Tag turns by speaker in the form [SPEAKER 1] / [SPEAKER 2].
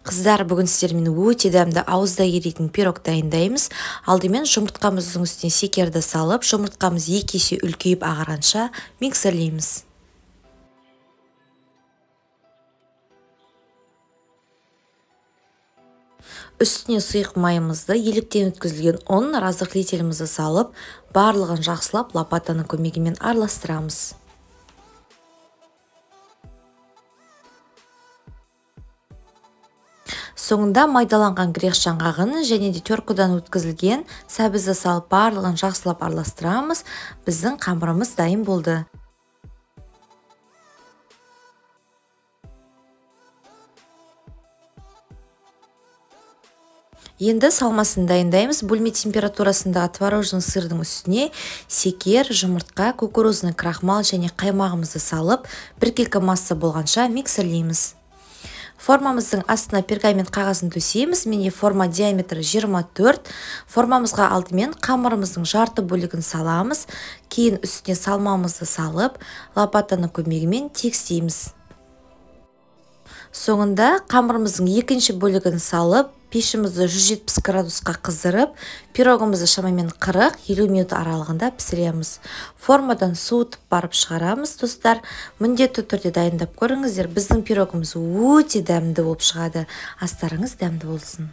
[SPEAKER 1] Қыздар, бүгін сіздермен өте дәмді ауызда еритін пирог дайындаймыз. Алдымен жұмыртқамыздың үстіне секерді салып, жұмыртқамыз 2 есе үлкейіп ағаранша миксерлейміз. Үстіне сұйық майымызды, еліктен өткізілген ұн, разрыхлителімізді салып, барлығын жақсылап лопатаның көмегімен араластырамыз. Соңында майдаланған грек жаңғағын және де теркодан өткізілген сәбізді салып барлығын жақсылап араластырамыз. Біздің қамырымыз дайын болды. Енді салмасын дайындаймыз. Бөлме температурасындағы творожный сырдың үстіне секер, жұмыртқа, кукурузный крахмал және қаймағымызды салып, біркелкі масса болғанша миксерлейміз. Формамыздың астына пергамент қағазын төсейміз. Менде форма диаметрі 24. Формамызға алдымен қамырымыздың жарты бөлігін саламыз. Кейін үстіне салмамызды салып, лопатаның көмегімен тегістейміз. Соңында қамырымыздың екінші бөлігін салып, пешімізді 170 градусқа қыздырып, пирогымызды шамамен 40-50 минут аралығында пісіреміз. Формадан суытып барып шығарамыз, достар. Міндетті түрде дайындап көріңіздер. Біздің пирогымыз өте дәмді болып шығады. Астарыңыз дәмді болсын.